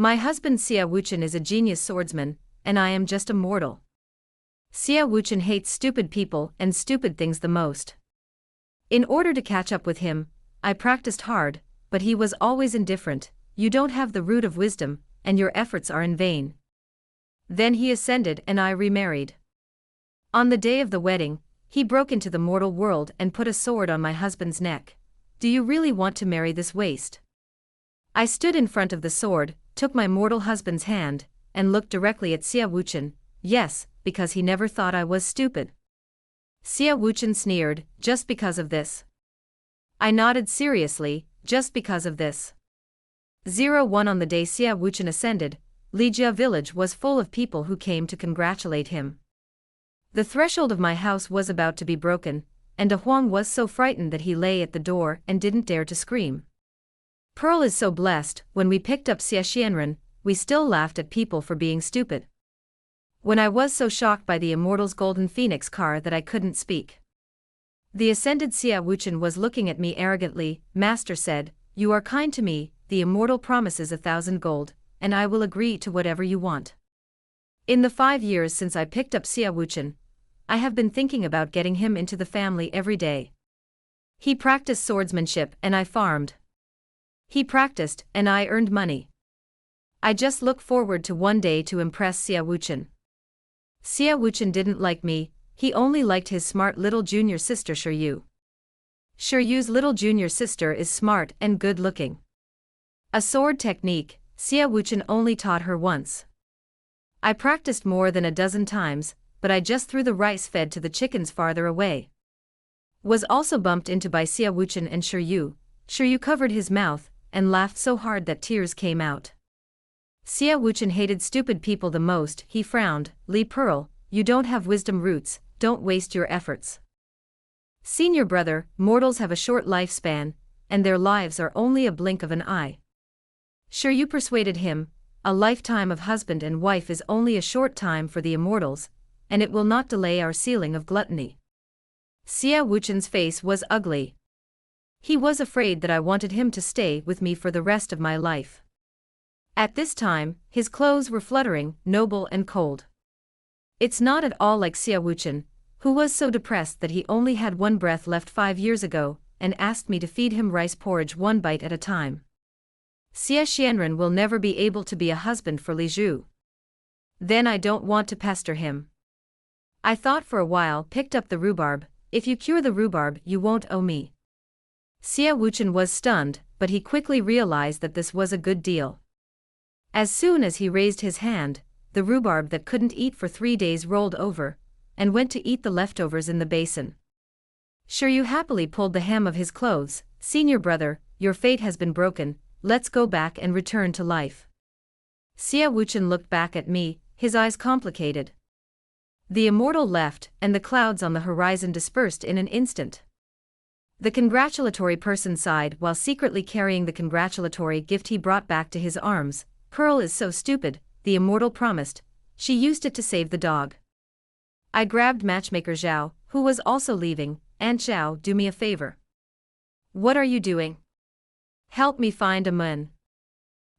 My husband Xia Wuchen is a genius swordsman, and I am just a mortal. Xia Wuchen hates stupid people and stupid things the most. In order to catch up with him, I practiced hard, but he was always indifferent. You don't have the root of wisdom, and your efforts are in vain. Then he ascended and I remarried. On the day of the wedding, he broke into the mortal world and put a sword on my husband's neck. Do you really want to marry this waste? I stood in front of the sword, took my mortal husband's hand, and looked directly at Xia Wuchen. Yes, because he never thought I was stupid. Xia Wuchen sneered, just because of this? I nodded seriously, just because of this. 01 On the day Xia Wuchen ascended, Lijia village was full of people who came to congratulate him. The threshold of my house was about to be broken, and De Huang was so frightened that he lay at the door and didn't dare to scream. Pearl is so blessed. When we picked up Xia Xianren, we still laughed at people for being stupid. When I was so shocked by the Immortal's golden phoenix car that I couldn't speak. The ascended Xia Wuchen was looking at me arrogantly. Master said, "You are kind to me, the Immortal promises 1,000 gold, and I will agree to whatever you want." In the 5 years since I picked up Xia Wuchen, I have been thinking about getting him into the family every day. He practiced swordsmanship and I farmed. He practiced and I earned money. I just look forward to one day to impress Xia Wuchen. Xia Wuchen didn't like me, he only liked his smart little junior sister Shiryu. Shiryu's little junior sister is smart and good looking. A sword technique, Xia Wuchen only taught her once. I practiced more than a dozen times, but I just threw the rice fed to the chickens farther away. Was also bumped into by Xia Wuchen and Shiryu. Shiryu covered his mouth and laughed so hard that tears came out. Xia Wuchen hated stupid people the most. He frowned. Li Pearl, you don't have wisdom roots, don't waste your efforts. Senior brother, mortals have a short lifespan, and their lives are only a blink of an eye. Shiryu persuaded him, a lifetime of husband and wife is only a short time for the immortals, and it will not delay our ceiling of gluttony. Xia Wuchen's face was ugly. He was afraid that I wanted him to stay with me for the rest of my life. At this time, his clothes were fluttering, noble and cold. It's not at all like Xia Wuchen, who was so depressed that he only had one breath left 5 years ago, and asked me to feed him rice porridge 1 bite at a time. Xia Xianren will never be able to be a husband for Li Zhu. Then I don't want to pester him. I thought for a while, picked up the rhubarb. If you cure the rhubarb, you won't owe me. Xia Wuchen was stunned, but he quickly realized that this was a good deal. As soon as he raised his hand, the rhubarb that couldn't eat for 3 days rolled over, and went to eat the leftovers in the basin. Shiryu happily pulled the hem of his clothes. Senior brother, your fate has been broken, let's go back and return to life. Xia Wuchen looked back at me, his eyes complicated. The immortal left, and the clouds on the horizon dispersed in an instant. The congratulatory person sighed while secretly carrying the congratulatory gift he brought back to his arms. Pearl is so stupid, the immortal promised. She used it to save the dog. I grabbed matchmaker Zhao, who was also leaving. Aunt Zhao, do me a favor. What are you doing? Help me find a man.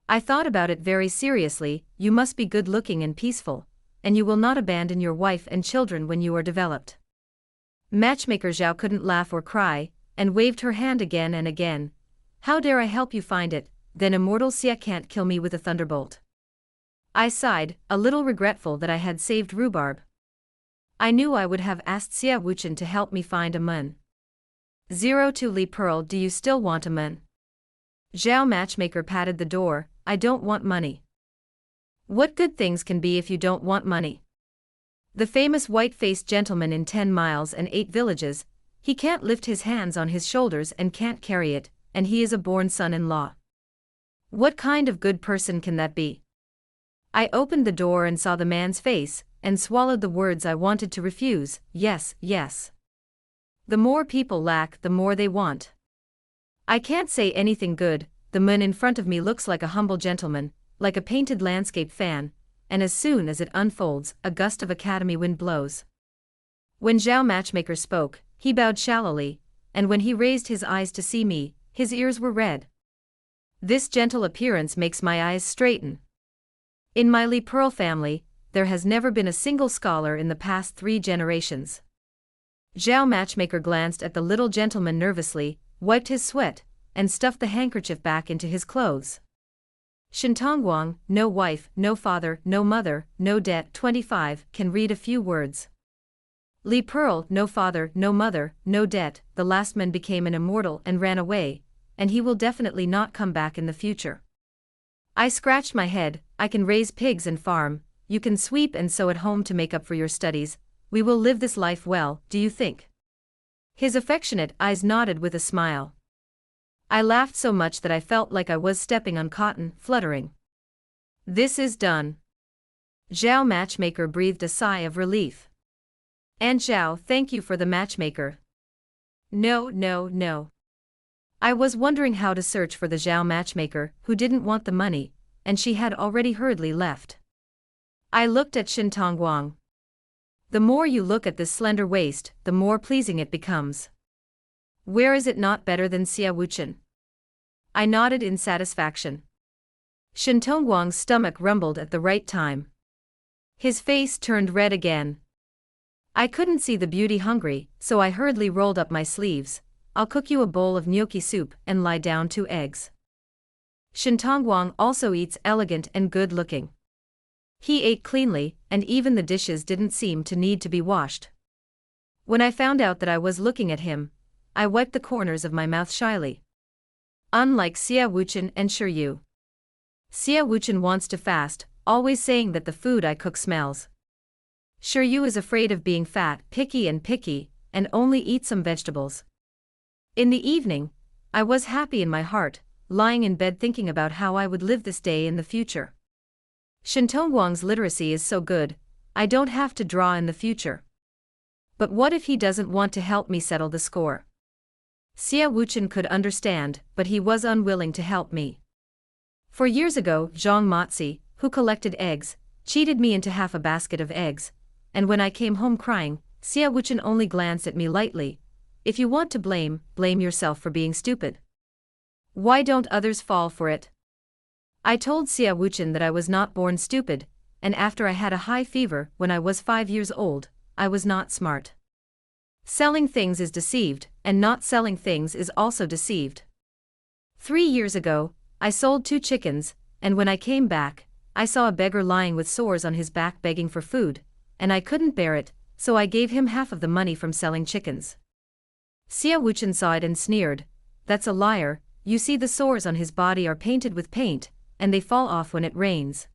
I thought about it very seriously. You must be good looking and peaceful, and you will not abandon your wife and children when you are developed. Matchmaker Zhao couldn't laugh or cry, and waved her hand again and again. How dare I help you find it? Then immortal Xia can't kill me with a thunderbolt. I sighed, a little regretful that I had saved rhubarb. I knew I would have asked Xia Wuchen to help me find a man. 02 Li Pearl, do you still want a man? Zhao matchmaker patted the door. I don't want money. What good things can be if you don't want money? The famous white-faced gentleman in 10 miles and 8 villages, he can't lift his hands on his shoulders and can't carry it, and he is a born son-in-law. What kind of good person can that be? I opened the door and saw the man's face, and swallowed the words I wanted to refuse. Yes, yes. The more people lack, the more they want. I can't say anything good. The man in front of me looks like a humble gentleman, like a painted landscape fan, and as soon as it unfolds, a gust of academy wind blows. When Zhao matchmaker spoke, he bowed shallowly, and when he raised his eyes to see me, his ears were red. This gentle appearance makes my eyes straighten. In my Li Pearl family, there has never been a single scholar in the past 3 generations. Zhao Matchmaker glanced at the little gentleman nervously, wiped his sweat, and stuffed the handkerchief back into his clothes. Shintongwang, no wife, no father, no mother, no debt, 25, can read a few words. Li Pearl, no father, no mother, no debt, the last man became an immortal and ran away, and he will definitely not come back in the future. I scratched my head. I can raise pigs and farm, you can sweep and sew at home to make up for your studies, we will live this life well, do you think? His affectionate eyes nodded with a smile. I laughed so much that I felt like I was stepping on cotton, fluttering. This is done. Zhao Matchmaker breathed a sigh of relief. And Zhao, thank you for the matchmaker. No. I was wondering how to search for the Zhao Matchmaker, who didn't want the money, and she had already hurriedly left. I looked at Shintongwang. The more you look at this slender waist, the more pleasing it becomes. Where is it not better than Xia Wuchen? I nodded in satisfaction. Shintongwang's stomach rumbled at the right time. His face turned red again. I couldn't see the beauty hungry, so I hurriedly rolled up my sleeves. I'll cook you a bowl of gnocchi soup and lie down 2 eggs. Shintongwang also eats elegant and good looking. He ate cleanly, and even the dishes didn't seem to need to be washed. When I found out that I was looking at him, I wiped the corners of my mouth shyly. Unlike Xia Wuchen and Shiryu. Xia Wuchen wants to fast, always saying that the food I cook smells. Shiryu is afraid of being fat, picky, and only eats some vegetables. In the evening, I was happy in my heart, lying in bed thinking about how I would live this day in the future. Shintongwang's literacy is so good, I don't have to draw in the future. But what if he doesn't want to help me settle the score? Xia Wuchen could understand, but he was unwilling to help me. For years ago, Zhang Motzi, who collected eggs, cheated me into half a basket of eggs, and when I came home crying, Xia Wuchen only glanced at me lightly. If you want to blame yourself for being stupid. Why don't others fall for it? I told Xia Wuchen that I was not born stupid, and after I had a high fever when I was 5 years old, I was not smart. Selling things is deceived, and not selling things is also deceived. 3 years ago, I sold 2 chickens, and when I came back, I saw a beggar lying with sores on his back begging for food, and I couldn't bear it, so I gave him half of the money from selling chickens. Xia Wuchen saw it and sneered, "That's a liar, you see the sores on his body are painted with paint, and they fall off when it rains."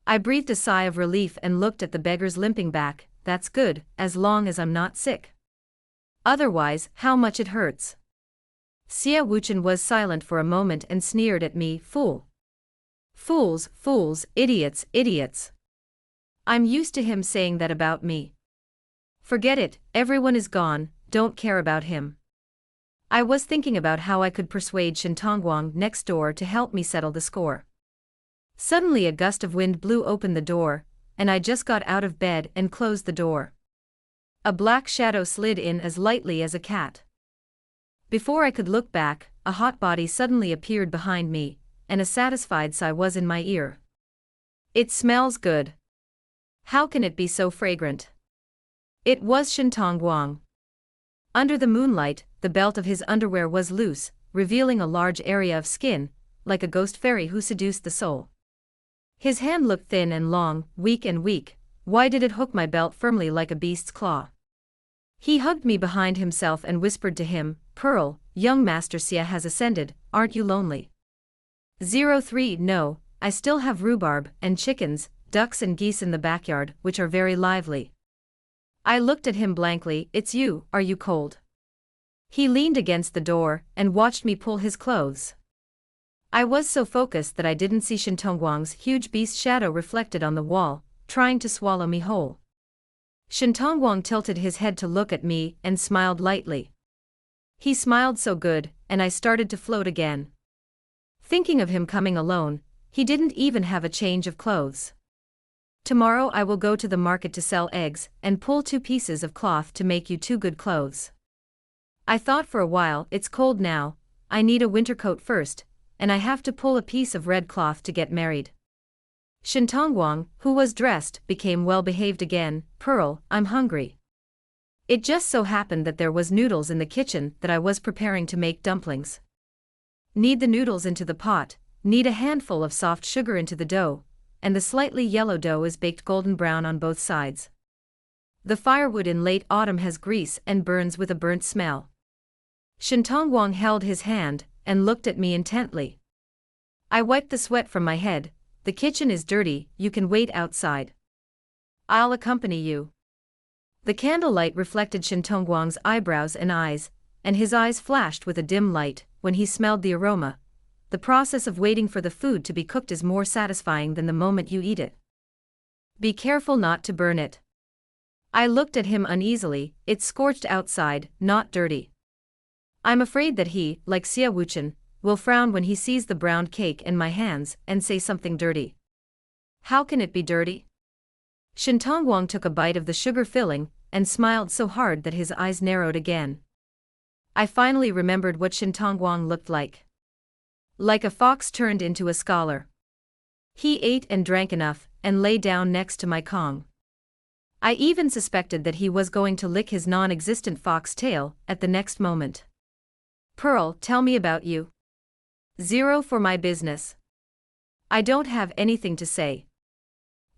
I breathed a sigh of relief and looked at the beggar's limping back. That's good, as long as I'm not sick. Otherwise, how much it hurts. Xia Wuchen was silent for a moment and sneered at me, "Fool. Fools, idiots. I'm used to him saying that about me. Forget it, everyone is gone, don't care about him." I was thinking about how I could persuade Shintongwang next door to help me settle the score. Suddenly a gust of wind blew open the door, and I just got out of bed and closed the door. A black shadow slid in as lightly as a cat. Before I could look back, a hot body suddenly appeared behind me, and a satisfied sigh was in my ear. "It smells good. How can it be so fragrant?" It was Shintongwang. Under the moonlight, the belt of his underwear was loose, revealing a large area of skin, like a ghost fairy who seduced the soul. His hand looked thin and long, weak. Why did it hook my belt firmly like a beast's claw? He hugged me behind himself and whispered to him, "Pearl, young Master Xia has ascended, aren't you lonely?" 03 No, I still have rhubarb and chickens, ducks and geese in the backyard, which are very lively. I looked at him blankly. "It's you, are you cold?" He leaned against the door and watched me pull his clothes. I was so focused that I didn't see Shintongwang's huge beast shadow reflected on the wall, trying to swallow me whole. Shintongwang tilted his head to look at me and smiled lightly. He smiled so good, and I started to float again. Thinking of him coming alone, he didn't even have a change of clothes. "Tomorrow I will go to the market to sell eggs and pull 2 pieces of cloth to make you 2 good clothes." I thought for a while. It's cold now, I need a winter coat first, and I have to pull a piece of red cloth to get married. Shintongwang, who was dressed, became well-behaved again. Pearl, I'm hungry. It just so happened that there was noodles in the kitchen that I was preparing to make dumplings. Knead the noodles into the pot, knead a handful of soft sugar into the dough, and the slightly yellow dough is baked golden brown on both sides. The firewood in late autumn has grease and burns with a burnt smell. Shintongwang held his hand and looked at me intently. I wiped the sweat from my head. The kitchen is dirty, you can wait outside. I'll accompany you. The candlelight reflected Shintongwang's eyebrows and eyes, and his eyes flashed with a dim light when he smelled the aroma. The process of waiting for the food to be cooked is more satisfying than the moment you eat it. Be careful not to burn it. I looked at him uneasily. It's scorched outside, not dirty. I'm afraid that he, like Xia Wuchen, will frown when he sees the browned cake in my hands and say something dirty. How can it be dirty? Shintongwang took a bite of the sugar filling and smiled so hard that his eyes narrowed again. I finally remembered what Shintongwang looked like. Like a fox turned into a scholar. He ate and drank enough and lay down next to my Kong. I even suspected that he was going to lick his non-existent fox tail at the next moment. Pearl, tell me about you. 0 for my business. I don't have anything to say.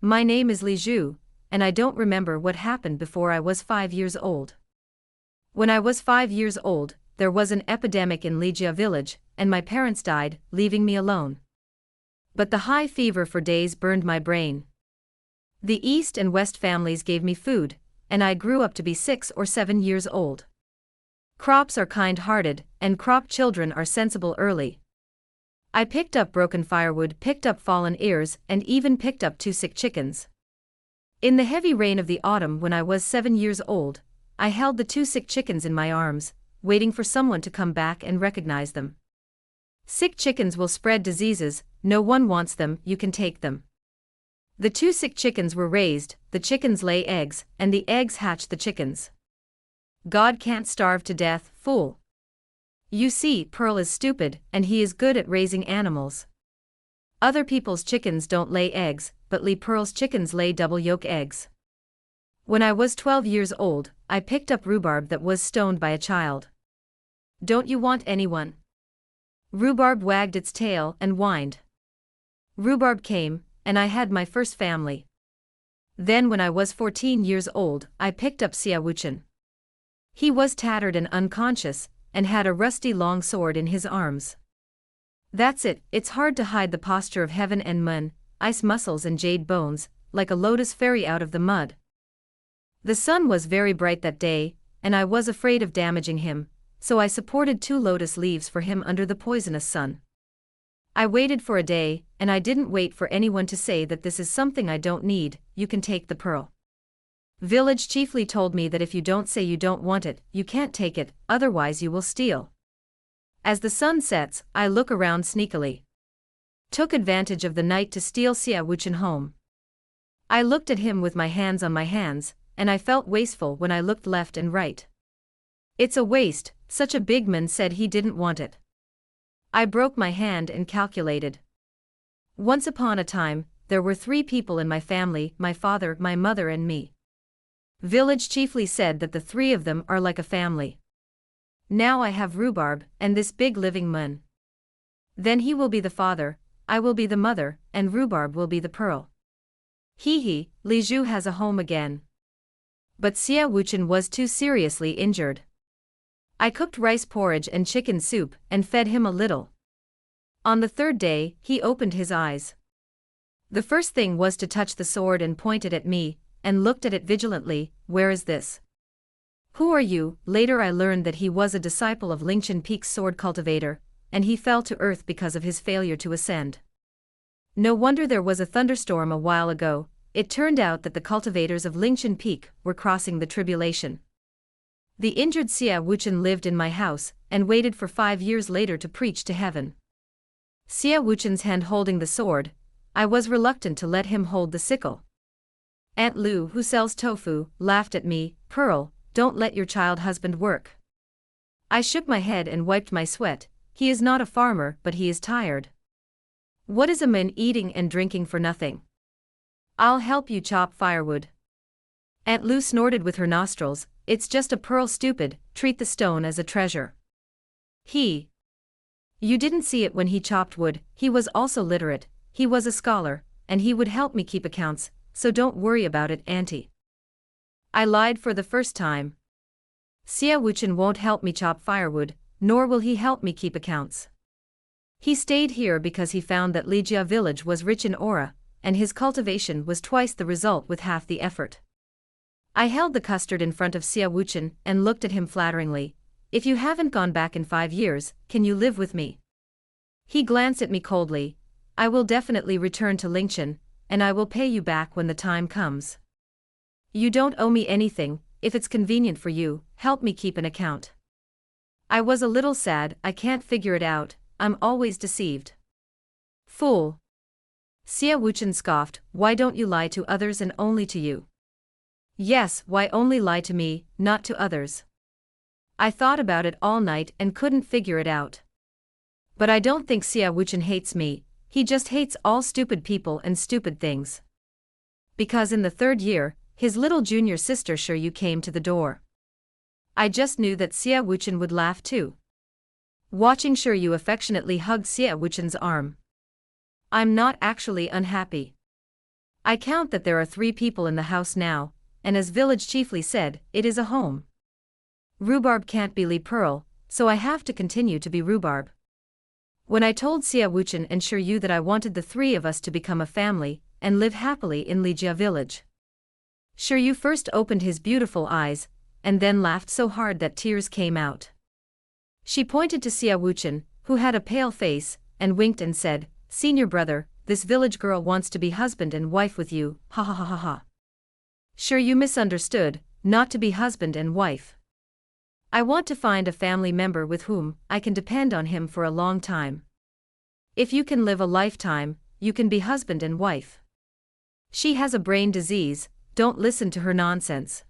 My name is Li Zhu, and I don't remember what happened before I was 5 years old. When I was 5 years old, there was an epidemic in Lijia village, and my parents died, leaving me alone. But the high fever for days burned my brain. The East and West families gave me food, and I grew up to be 6 or 7 years old. Crops are kind-hearted, and crop children are sensible early. I picked up broken firewood, picked up fallen ears, and even picked up 2 sick chickens. In the heavy rain of the autumn when I was 7 years old, I held the 2 sick chickens in my arms, waiting for someone to come back and recognize them. Sick chickens will spread diseases, no one wants them, you can take them. The 2 sick chickens were raised, the chickens lay eggs, and the eggs hatched the chickens. God can't starve to death, fool. You see, Pearl is stupid, and he is good at raising animals. Other people's chickens don't lay eggs, but Li Pearl's chickens lay double yolk eggs. When I was 12 years old, I picked up rhubarb that was stoned by a child. Don't you want anyone? Rhubarb wagged its tail and whined. Rhubarb came, and I had my first family. Then when I was 14 years old, I picked up Xia Wuchen. He was tattered and unconscious, and had a rusty long sword in his arms. That's it, it's hard to hide the posture of heaven and moon, ice muscles and jade bones, like a lotus fairy out of the mud. The sun was very bright that day, and I was afraid of damaging him, so I supported 2 lotus leaves for him under the poisonous sun. I waited for a day, and I didn't wait for anyone to say that this is something I don't need, you can take the pearl. Village chiefly told me that if you don't say you don't want it, you can't take it, otherwise you will steal. As the sun sets, I look around sneakily. Took advantage of the night to steal Xia Wuchen home. I looked at him with my hands on my hands, and I felt wasteful when I looked left and right. It's a waste, such a big man said he didn't want it. I broke my hand and calculated. Once upon a time, there were 3 people in my family, my father, my mother and me. Village chiefly said that the 3 of them are like a family. Now I have rhubarb, and this big living moon. Then he will be the father, I will be the mother, and rhubarb will be the pearl. Hee, Li Zhu has a home again. But Xia Wuchen was too seriously injured. I cooked rice porridge and chicken soup, and fed him a little. On the 3rd day, he opened his eyes. The first thing was to touch the sword and point it at me, and looked at it vigilantly. Where is this? Who are you? Later I learned that he was a disciple of Lingchen Peak's sword cultivator, and he fell to earth because of his failure to ascend. No wonder there was a thunderstorm a while ago. It turned out that the cultivators of Lingchen Peak were crossing the tribulation. The injured Xia Wuchen lived in my house, and waited for 5 years later to preach to heaven. Xia Wuchen's hand holding the sword, I was reluctant to let him hold the sickle. Aunt Lu, who sells tofu, laughed at me. Pearl, don't let your child husband work. I shook my head and wiped my sweat. He is not a farmer, but he is tired. What is a man eating and drinking for nothing? I'll help you chop firewood. Aunt Lou snorted with her nostrils. It's just a pearl, stupid, treat the stone as a treasure. You didn't see it when he chopped wood, he was also literate, he was a scholar, and he would help me keep accounts, so don't worry about it, Auntie. I lied for the first time. Sia Wuchen won't help me chop firewood, nor will he help me keep accounts. He stayed here because he found that Ligia village was rich in aura, and his cultivation was twice the result with half the effort. I held the custard in front of Sia Wuchen and looked at him flatteringly. If you haven't gone back in 5 years, can you live with me? He glanced at me coldly. I will definitely return to Lingchen, and I will pay you back when the time comes. You don't owe me anything, if it's convenient for you, help me keep an account. I was a little sad, I can't figure it out, I'm always deceived. Fool. Sia Wuchen scoffed, why don't you lie to others and only to you? Yes, why only lie to me, not to others? I thought about it all night and couldn't figure it out. But I don't think Sia Wuchen hates me, he just hates all stupid people and stupid things. Because in the 3rd year, his little junior sister Shiryu came to the door. I just knew that Sia Wuchen would laugh too. Watching Shiryu affectionately hug Sia Wuchen's arm. I'm not actually unhappy. I count that there are 3 people in the house now, and as village chiefly said, it is a home. Rhubarb can't be Li Pearl, so I have to continue to be rhubarb. When I told Sia Wuchen and Shiryu that I wanted the 3 of us to become a family, and live happily in Ligia village. Shiryu first opened his beautiful eyes, and then laughed so hard that tears came out. She pointed to Sia Wuchen, who had a pale face, and winked and said, Senior brother, this village girl wants to be husband and wife with you, ha ha ha ha ha. Shiryu misunderstood, not to be husband and wife. I want to find a family member with whom I can depend on him for a long time. If you can live a lifetime, you can be husband and wife. She has a brain disease, don't listen to her nonsense.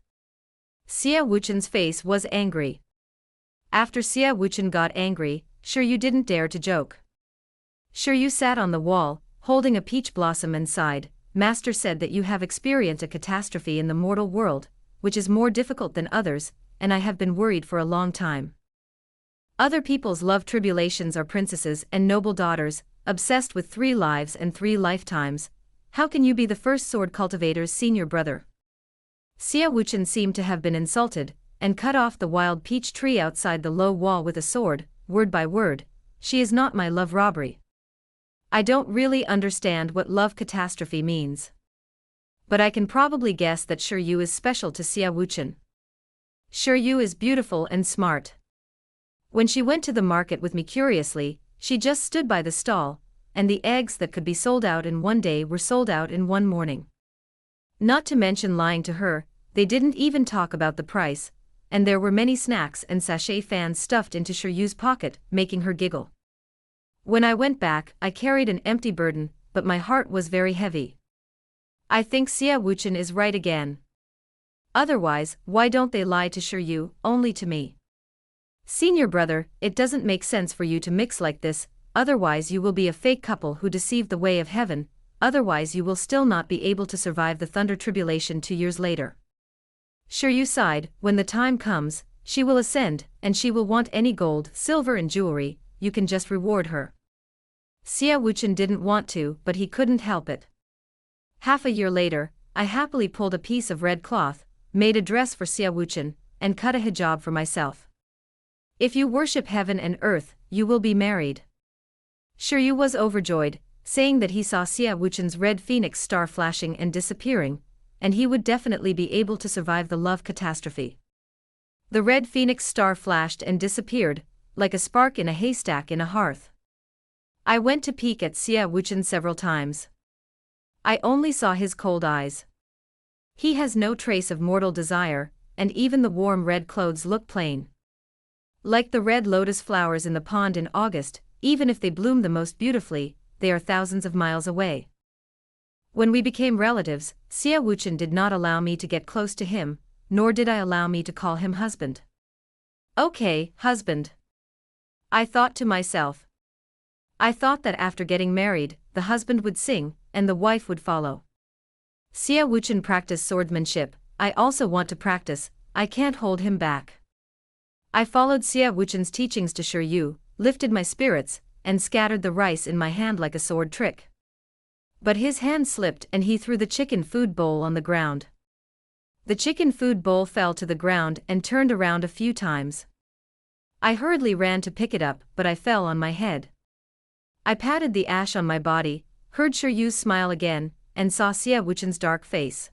Sia Wuchen's face was angry. After Sia Wuchen got angry, Shiryu didn't dare to joke. Shiryu sat on the wall, holding a peach blossom and sighed. Master said that you have experienced a catastrophe in the mortal world, which is more difficult than others, and I have been worried for a long time. Other people's love tribulations are princesses and noble daughters, obsessed with 3 lives and 3 lifetimes. How can you be the first sword cultivator's senior brother? Sia Wuchen seemed to have been insulted, and cut off the wild peach tree outside the low wall with a sword, word by word. She is not my love robbery. I don't really understand what love catastrophe means. But I can probably guess that Shiryu is special to Sia Wuchen. Shiryu is beautiful and smart. When she went to the market with me curiously, she just stood by the stall, and the eggs that could be sold out in 1 day were sold out in 1 morning. Not to mention lying to her, they didn't even talk about the price, and there were many snacks and sachet fans stuffed into Shiryu's pocket, making her giggle. When I went back, I carried an empty burden, but my heart was very heavy. I think Sia Wuchen is right again. Otherwise, why don't they lie to Shiryu, only to me? Senior brother, it doesn't make sense for you to mix like this, otherwise you will be a fake couple who deceive the way of heaven, otherwise you will still not be able to survive the thunder tribulation 2 years later. Shiryu sighed, when the time comes, she will ascend, and she will want any gold, silver and jewelry, you can just reward her. Sia Wuchen didn't want to, but he couldn't help it. Half a year later, I happily pulled a piece of red cloth, made a dress for Sia Wuchen, and cut a hijab for myself. If you worship heaven and earth, you will be married. Shiryu was overjoyed, saying that he saw Sia Wuchen's red phoenix star flashing and disappearing, and he would definitely be able to survive the love catastrophe. The red phoenix star flashed and disappeared, like a spark in a haystack in a hearth. I went to peek at Sia Wuchen several times. I only saw his cold eyes. He has no trace of mortal desire, and even the warm red clothes look plain. Like the red lotus flowers in the pond in August, even if they bloom the most beautifully, they are thousands of miles away. When we became relatives, Sia Wuchen did not allow me to get close to him, nor did I allow me to call him husband. Okay, husband. I thought to myself. I thought that after getting married, the husband would sing, and the wife would follow. Xia Wuchen practiced swordsmanship. I also want to practice. I can't hold him back. I followed Xia Wuchen's teachings to Shiryu, lifted my spirits, and scattered the rice in my hand like a sword trick. But his hand slipped and he threw the chicken food bowl on the ground. The chicken food bowl fell to the ground and turned around a few times. I hurriedly ran to pick it up, but I fell on my head. I patted the ash on my body, heard Shiryu's smile again, and saw Xia Wuchen's dark face.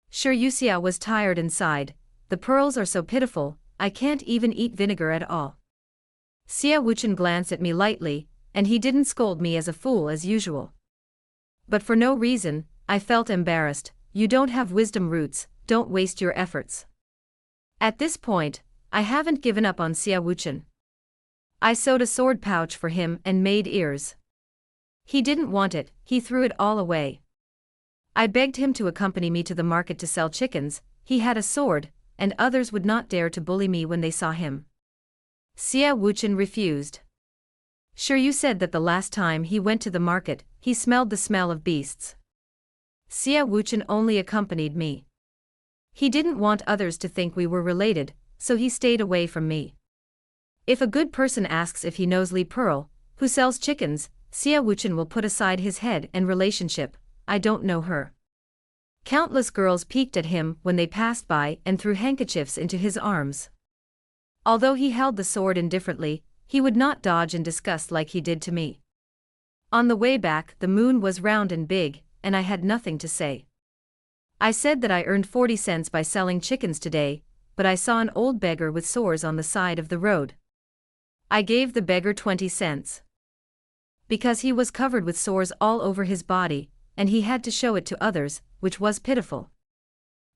Shiryu Xia was tired and sighed. The pearls are so pitiful, I can't even eat vinegar at all. Xia Wuchen glanced at me lightly, and he didn't scold me as a fool as usual. But for no reason, I felt embarrassed. You don't have wisdom roots, don't waste your efforts. At this point, I haven't given up on Xia Wuchen. I sewed a sword pouch for him and made ears. He didn't want it, he threw it all away. I begged him to accompany me to the market to sell chickens. He had a sword, and others would not dare to bully me when they saw him. Xia Wuchen refused. Shiryu said that the last time he went to the market, he smelled the smell of beasts. Xia Wuchen only accompanied me. He didn't want others to think we were related, so he stayed away from me. If a good person asks if he knows Li Pearl, who sells chickens, Xia Wuchen will put aside his head and relationship. I don't know her. Countless girls peeked at him when they passed by and threw handkerchiefs into his arms. Although he held the sword indifferently, he would not dodge in disgust like he did to me. On the way back, the moon was round and big, and I had nothing to say. I said that I earned 40 cents by selling chickens today, but I saw an old beggar with sores on the side of the road. I gave the beggar 20 cents. Because he was covered with sores all over his body, and he had to show it to others, which was pitiful.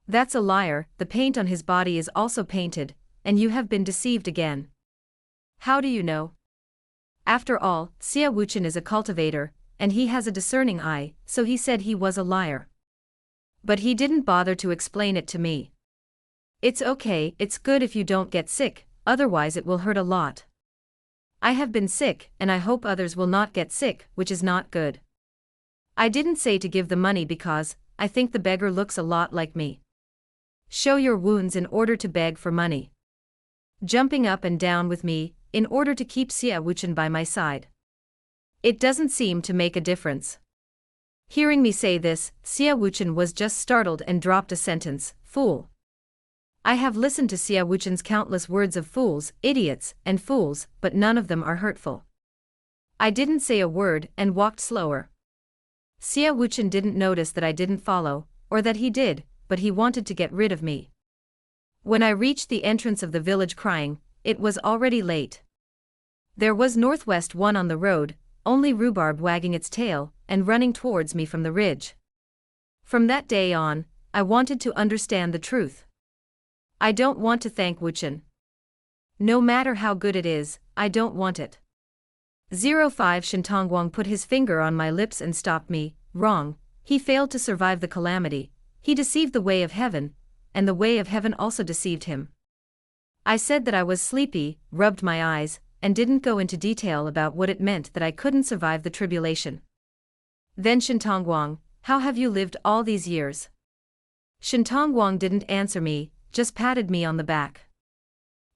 That's a liar, the paint on his body is also painted, and you have been deceived again. How do you know? After all, Xia Wuchen is a cultivator, and he has a discerning eye, so he said he was a liar. But he didn't bother to explain it to me. It's okay, it's good if you don't get sick, otherwise it will hurt a lot. I have been sick, and I hope others will not get sick, which is not good. I didn't say to give the money because I think the beggar looks a lot like me. Show your wounds in order to beg for money. Jumping up and down with me, in order to keep Xia Wuchen by my side. It doesn't seem to make a difference. Hearing me say this, Xia Wuchen was just startled and dropped a sentence, fool. I have listened to Xia Wuchen's countless words of fools, idiots, and fools, but none of them are hurtful. I didn't say a word and walked slower. Xia Wuchen didn't notice that I didn't follow, or that he did, but he wanted to get rid of me. When I reached the entrance of the village crying, it was already late. There was Northwest One on the road, only rhubarb wagging its tail, and running towards me from the ridge. From that day on, I wanted to understand the truth. I don't want to thank Wuchen. No matter how good it is, I don't want it. 05 Shintongwang put his finger on my lips and stopped me. Wrong, he failed to survive the calamity, he deceived the way of heaven, and the way of heaven also deceived him. I said that I was sleepy, rubbed my eyes, and didn't go into detail about what it meant that I couldn't survive the tribulation. Then Shintongwang, how have you lived all these years? Shintongwang didn't answer me, just patted me on the back.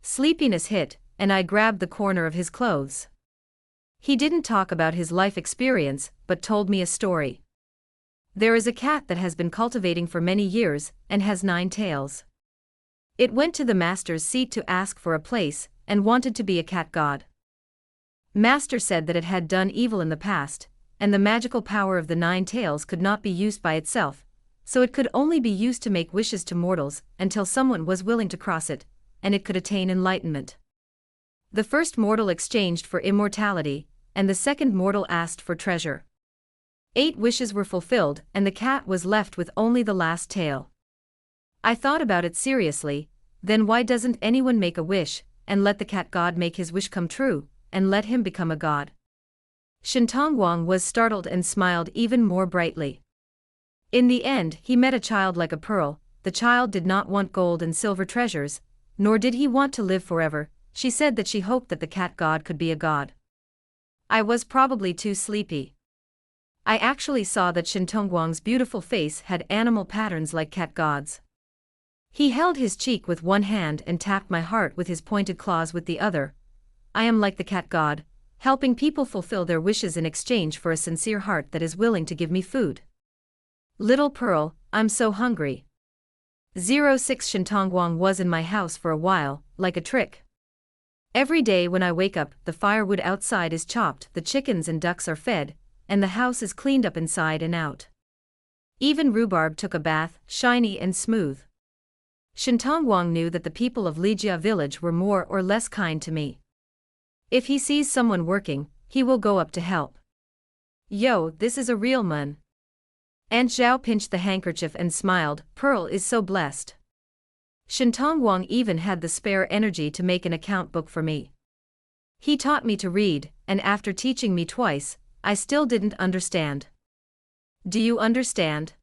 Sleepiness hit, and I grabbed the corner of his clothes. He didn't talk about his life experience, but told me a story. There is a cat that has been cultivating for many years, and has 9 tails. It went to the master's seat to ask for a place, and wanted to be a cat god. Master said that it had done evil in the past, and the magical power of the 9 tails could not be used by itself, so it could only be used to make wishes to mortals until someone was willing to cross it, and it could attain enlightenment. The first mortal exchanged for immortality, and the second mortal asked for treasure. 8 wishes were fulfilled, and the cat was left with only the last tail. I thought about it seriously. Then why doesn't anyone make a wish, and let the cat god make his wish come true, and let him become a god? Shintongwang was startled and smiled even more brightly. In the end, he met a child like a pearl. The child did not want gold and silver treasures, nor did he want to live forever. She said that she hoped that the cat god could be a god. I was probably too sleepy. I actually saw that Shintongwang's beautiful face had animal patterns like cat gods. He held his cheek with one hand and tapped my heart with his pointed claws with the other. I am like the cat god, helping people fulfill their wishes in exchange for a sincere heart that is willing to give me food. Little Pearl, I'm so hungry. 06 Shintongwang was in my house for a while, like a trick. Every day when I wake up, the firewood outside is chopped, the chickens and ducks are fed, and the house is cleaned up inside and out. Even Rhubarb took a bath, shiny and smooth. Shintongwang knew that the people of Lijia village were more or less kind to me. If he sees someone working, he will go up to help. Yo, this is a real man. Aunt Zhao pinched the handkerchief and smiled. Pearl is so blessed. Shintongwang even had the spare energy to make an account book for me. He taught me to read, and after teaching me twice, I still didn't understand. Do you understand?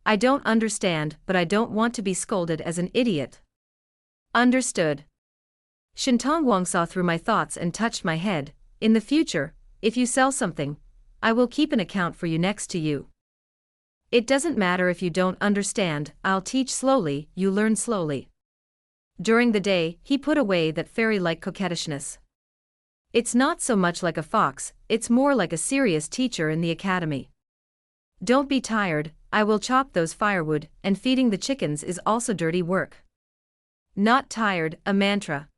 I don't understand, but I don't want to be scolded as an idiot. Understood. Shintongwang saw through my thoughts and touched my head. In the future, if you sell something, I will keep an account for you next to you. It doesn't matter if you don't understand, I'll teach slowly, you learn slowly. During the day, he put away that fairy-like coquettishness. It's not so much like a fox, it's more like a serious teacher in the academy. Don't be tired, I will chop those firewood, and feeding the chickens is also dirty work. Not tired, a mantra.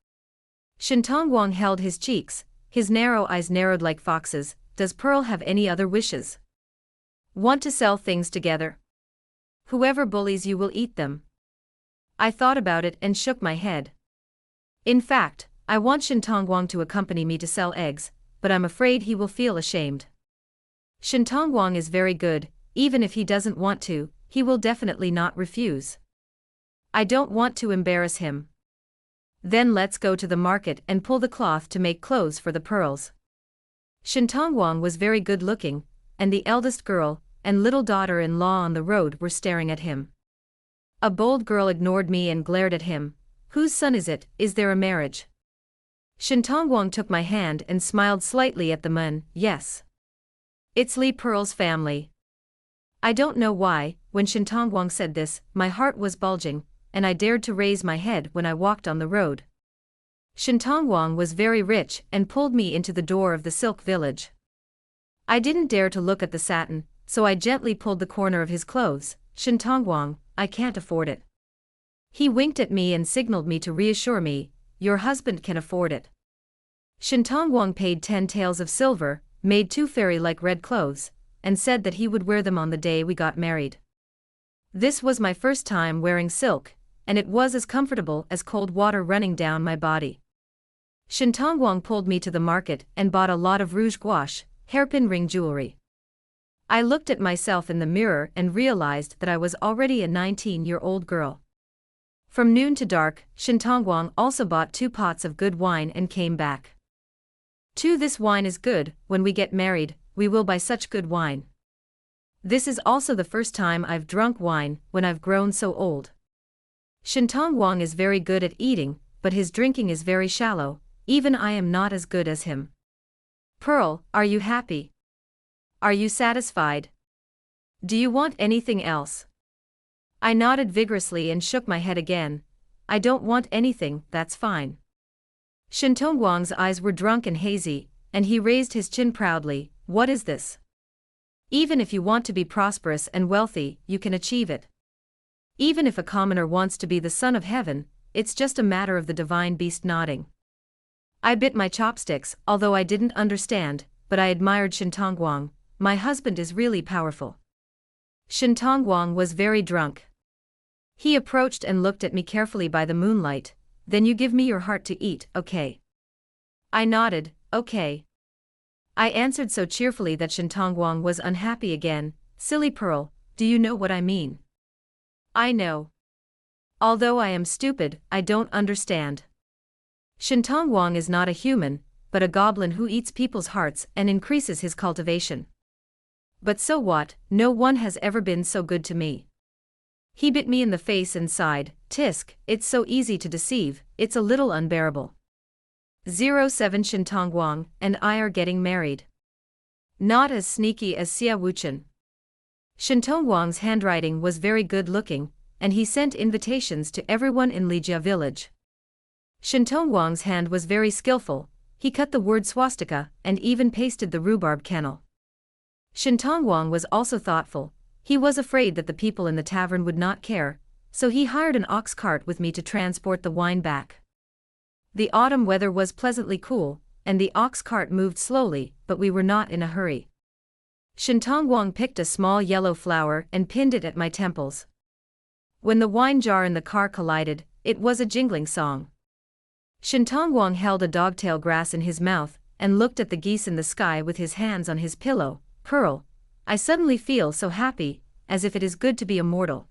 Shintongwang held his cheeks, his narrow eyes narrowed like foxes. Does Pearl have any other wishes? Want to sell things together? Whoever bullies you will eat them. I thought about it and shook my head. In fact, I want Shintongwang to accompany me to sell eggs, but I'm afraid he will feel ashamed. Shintongwang is very good, even if he doesn't want to, he will definitely not refuse. I don't want to embarrass him. Then let's go to the market and pull the cloth to make clothes for the pearls. Shintongwang was very good looking, and the eldest girl and little daughter-in-law on the road were staring at him. A bold girl ignored me and glared at him. Whose son is it? Is there a marriage? Shintongwang took my hand and smiled slightly at the man. Yes. It's Li Pearl's family. I don't know why, when Shintongwang said this, my heart was bulging, and I dared to raise my head when I walked on the road. Shintongwang was very rich and pulled me into the door of the silk village. I didn't dare to look at the satin, so I gently pulled the corner of his clothes. Shintongwang, I can't afford it. He winked at me and signaled me to reassure me, your husband can afford it. Shintongwang paid 10 taels of silver, made 2 fairy-like red clothes, and said that he would wear them on the day we got married. This was my first time wearing silk, and it was as comfortable as cold water running down my body. Shintongwang pulled me to the market and bought a lot of rouge gouache, hairpin ring jewelry. I looked at myself in the mirror and realized that I was already a 19-year-old girl. From noon to dark, Shintongwang also bought 2 pots of good wine and came back. This wine is good, when we get married, we will buy such good wine. This is also the first time I've drunk wine, when I've grown so old. Shintongwang is very good at eating, but his drinking is very shallow, even I am not as good as him. Pearl, are you happy? Are you satisfied? Do you want anything else? I nodded vigorously and shook my head again. I don't want anything, that's fine. Shintongwang's eyes were drunk and hazy, and he raised his chin proudly. What is this? Even if you want to be prosperous and wealthy, you can achieve it. Even if a commoner wants to be the son of heaven, it's just a matter of the divine beast nodding. I bit my chopsticks, although I didn't understand, but I admired Shintongwang. My husband is really powerful. Shintongwang was very drunk. He approached and looked at me carefully by the moonlight. Then you give me your heart to eat, okay? I nodded, okay. I answered so cheerfully that Shintongwang was unhappy again. Silly Pearl, do you know what I mean? I know. Although I am stupid, I don't understand. Shintongwang is not a human, but a goblin who eats people's hearts and increases his cultivation. But so what, no one has ever been so good to me. He bit me in the face and sighed, Tisk, it's so easy to deceive, it's a little unbearable. 07 Shintongwang and I are getting married. Not as sneaky as Xia Wuchen. Shintong Wang's handwriting was very good looking, and he sent invitations to everyone in Lijia village. Shintong Wang's hand was very skillful, he cut the word swastika and even pasted the rhubarb kennel. Shintong Wang was also thoughtful, he was afraid that the people in the tavern would not care, so he hired an ox cart with me to transport the wine back. The autumn weather was pleasantly cool, and the ox cart moved slowly, but we were not in a hurry. Shintong Wang picked a small yellow flower and pinned it at my temples. When the wine jar in the car collided, it was a jingling song. Shintong Wang held a dogtail grass in his mouth and looked at the geese in the sky with his hands on his pillow. Pearl, I suddenly feel so happy, as if it is good to be immortal.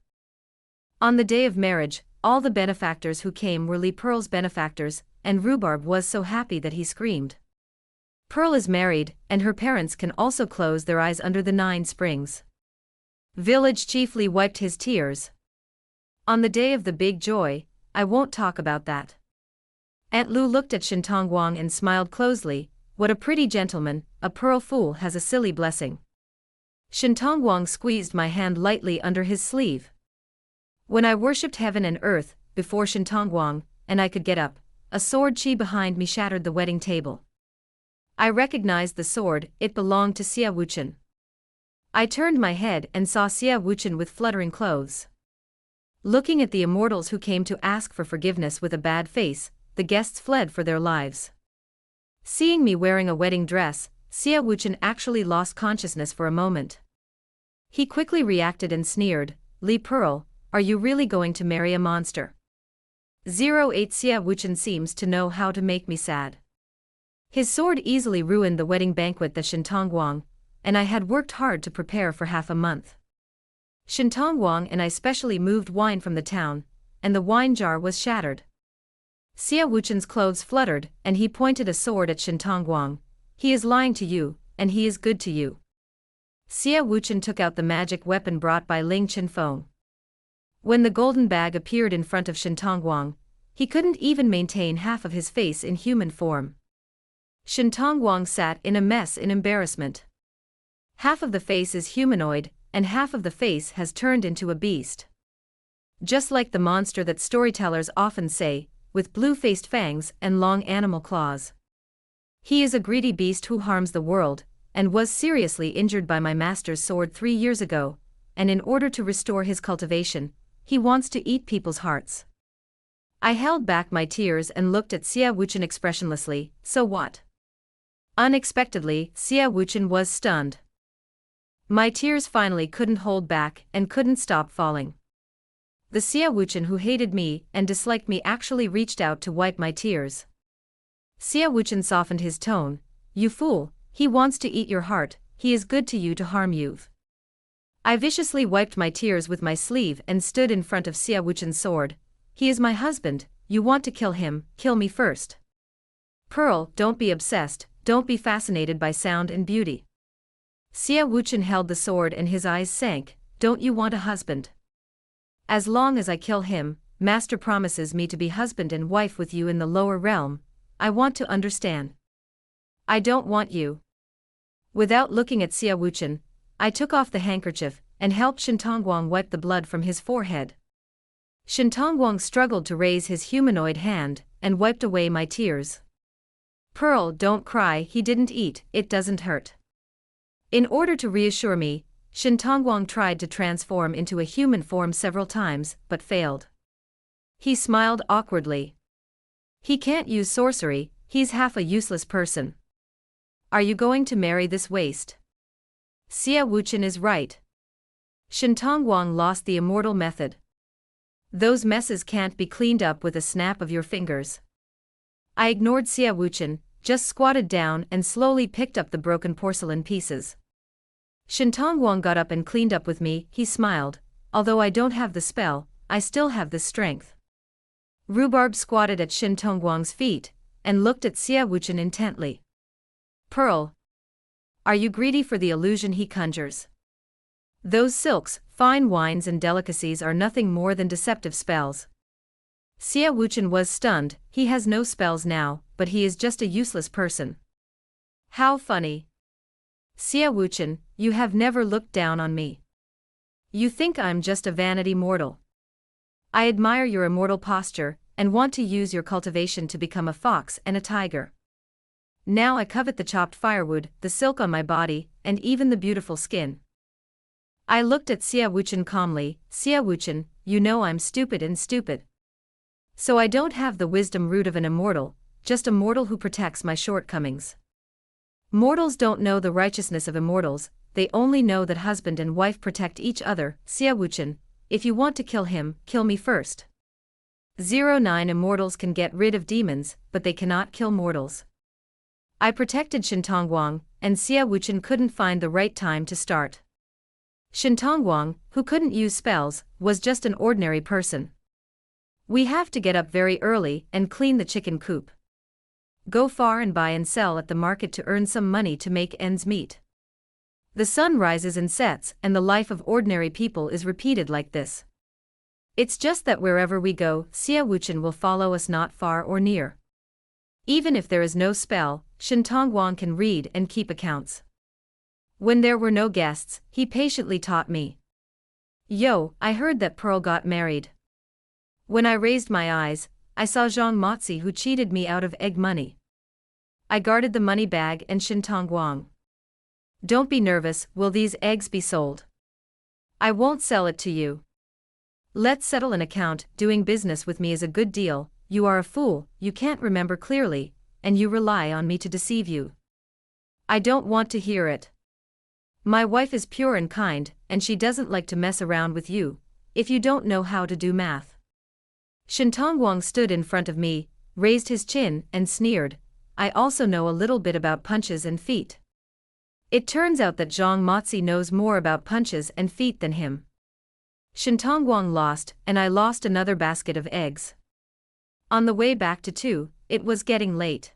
On the day of marriage, all the benefactors who came were Li Pearl's benefactors, and Rhubarb was so happy that he screamed. Pearl is married, and her parents can also close their eyes under the 9 springs. Village chief Li wiped his tears. On the day of the big joy, I won't talk about that. Aunt Lu looked at Shintong Wang and smiled closely. What a pretty gentleman, a pearl fool has a silly blessing. Shintong Wang squeezed my hand lightly under his sleeve. When I worshipped heaven and earth, before Shintong Wang, and I could get up, a sword chi behind me shattered the wedding table. I recognized the sword, it belonged to Xia Wuchen. I turned my head and saw Xia Wuchen with fluttering clothes. Looking at the immortals who came to ask for forgiveness with a bad face, the guests fled for their lives. Seeing me wearing a wedding dress, Xia Wuchen actually lost consciousness for a moment. He quickly reacted and sneered, Li Pearl, are you really going to marry a monster? 08 Xia Wuchen seems to know how to make me sad. His sword easily ruined the wedding banquet that Shintong Wang, and I had worked hard to prepare for half a month. Shintong Wang and I specially moved wine from the town, and the wine jar was shattered. Xia Wuchen's clothes fluttered, and he pointed a sword at Shintong Wang. He is lying to you, and he is good to you. Xia Wuchen took out the magic weapon brought by Ling Chenfeng. When the golden bag appeared in front of Shintong Wang, he couldn't even maintain half of his face in human form. Shintong Wang sat in a mess in embarrassment. Half of the face is humanoid, and half of the face has turned into a beast. Just like the monster that storytellers often say, with blue-faced fangs and long animal claws. He is a greedy beast who harms the world, and was seriously injured by my master's sword 3 years ago, and in order to restore his cultivation, he wants to eat people's hearts. I held back my tears and looked at Xia Wuchen expressionlessly, so what? Unexpectedly, Xia Wuchen was stunned. My tears finally couldn't hold back and couldn't stop falling. The Xia Wuchen who hated me and disliked me actually reached out to wipe my tears. Xia Wuchen softened his tone, you fool, he wants to eat your heart, he is good to you to harm you. I viciously wiped my tears with my sleeve and stood in front of Xia Wuchen's sword. He is my husband, you want to kill him, kill me first. Pearl, don't be obsessed, don't be fascinated by sound and beauty. Xia Wuchen held the sword and his eyes sank, don't you want a husband? As long as I kill him, Master promises me to be husband and wife with you in the lower realm. I want to understand. I don't want you. Without looking at Xia Wuchen, I took off the handkerchief and helped Shintong Wang wipe the blood from his forehead. Shintong Wang struggled to raise his humanoid hand and wiped away my tears. Pearl, don't cry, he didn't eat, it doesn't hurt. In order to reassure me, Shintong Wang tried to transform into a human form several times, but failed. He smiled awkwardly. He can't use sorcery, he's half a useless person. Are you going to marry this waste? Xia Wuchen is right. Shintong Wang lost the immortal method. Those messes can't be cleaned up with a snap of your fingers. I ignored Xia Wuchen, just squatted down and slowly picked up the broken porcelain pieces. Shintong Wang got up and cleaned up with me, he smiled, although I don't have the spell, I still have the strength. Rhubarb squatted at Shintong Wang's feet, and looked at Xia Wuchen intently. Pearl. Are you greedy for the illusion he conjures? Those silks, fine wines and delicacies are nothing more than deceptive spells. Xia Wuchen was stunned, he has no spells now, but he is just a useless person. How funny. Xia Wuchen, you have never looked down on me. You think I'm just a vanity mortal. I admire your immortal posture, and want to use your cultivation to become a fox and a tiger. Now I covet the chopped firewood, the silk on my body, and even the beautiful skin. I looked at Xia Wuchen calmly. Xia Wuchen, you know I'm stupid and stupid. So I don't have the wisdom root of an immortal, just a mortal who protects my shortcomings. Mortals don't know the righteousness of immortals, they only know that husband and wife protect each other. Xia Wuchen, if you want to kill him, kill me first. 09 Immortals can get rid of demons, but they cannot kill mortals. I protected Shintongwang, and Xia Wuchen couldn't find the right time to start. Shintongwang, who couldn't use spells, was just an ordinary person. We have to get up very early and clean the chicken coop. Go far and buy and sell at the market to earn some money to make ends meet. The sun rises and sets, and the life of ordinary people is repeated like this. It's just that wherever we go, Xia Wuchen will follow us not far or near. Even if there is no spell, Shintongwang can read and keep accounts. When there were no guests, he patiently taught me. Yo, I heard that Pearl got married. When I raised my eyes, I saw Zhang Motzi who cheated me out of egg money. I guarded the money bag and Shintongwang. Don't be nervous, will these eggs be sold? I won't sell it to you. Let's settle an account, doing business with me is a good deal. You are a fool, you can't remember clearly, and you rely on me to deceive you. I don't want to hear it. My wife is pure and kind, and she doesn't like to mess around with you, if you don't know how to do math. Shintongwang stood in front of me, raised his chin, and sneered. I also know a little bit about punches and feet. It turns out that Zhang Motzi knows more about punches and feet than him. Shintongwang lost, and I lost another basket of eggs. On the way back to 2, it was getting late.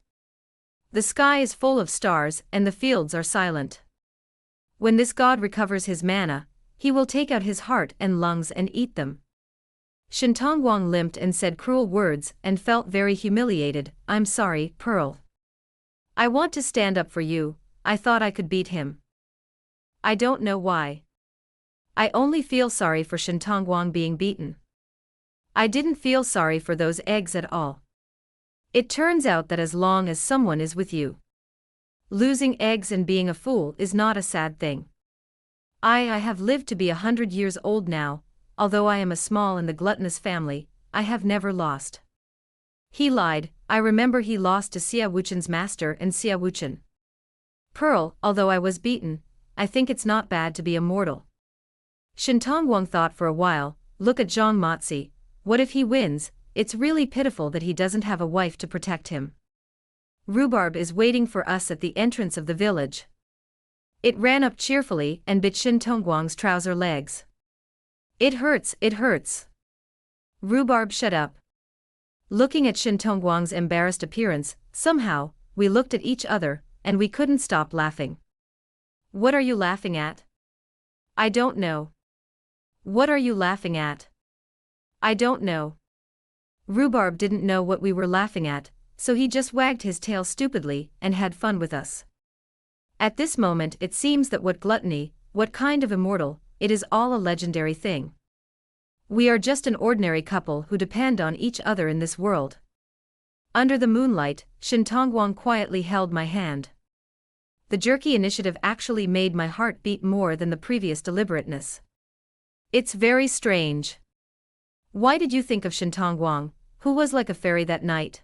The sky is full of stars, and the fields are silent. When this god recovers his mana, he will take out his heart and lungs and eat them. Shintongwang limped and said cruel words and felt very humiliated. I'm sorry, Pearl. I want to stand up for you. I thought I could beat him. I don't know why. I only feel sorry for Shintongwang being beaten. I didn't feel sorry for those eggs at all. It turns out that as long as someone is with you, losing eggs and being a fool is not a sad thing. I have lived to be 100 years old now, although I am a small in the gluttonous family, I have never lost. He lied, I remember he lost to Xia Wuchen's master and Xia Wuchen. Pearl, although I was beaten, I think it's not bad to be immortal. Shintongwang thought for a while. Look at Zhang Motzi, what if he wins? It's really pitiful that he doesn't have a wife to protect him. Rhubarb is waiting for us at the entrance of the village. It ran up cheerfully and bit Shintongwang's trouser legs. It hurts, it hurts. Rhubarb shut up. Looking at Shintongwang's embarrassed appearance, somehow, we looked at each other, and we couldn't stop laughing. What are you laughing at? I don't know. What are you laughing at? I don't know. Rhubarb didn't know what we were laughing at, so he just wagged his tail stupidly and had fun with us. At this moment it seems that what gluttony, what kind of immortal, it is all a legendary thing. We are just an ordinary couple who depend on each other in this world. Under the moonlight, Shintongwang quietly held my hand. The jerky initiative actually made my heart beat more than the previous deliberateness. It's very strange. Why did you think of Shintongwang, who was like a fairy that night?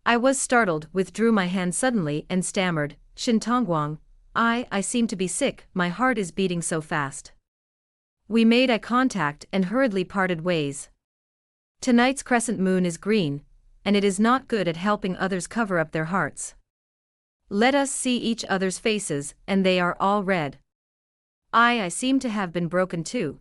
I was startled, withdrew my hand suddenly and stammered, Shintongwang, I seem to be sick, my heart is beating so fast. We made eye contact and hurriedly parted ways. Tonight's crescent moon is green, and it is not good at helping others cover up their hearts. Let us see each other's faces, and they are all red. I seem to have been broken too.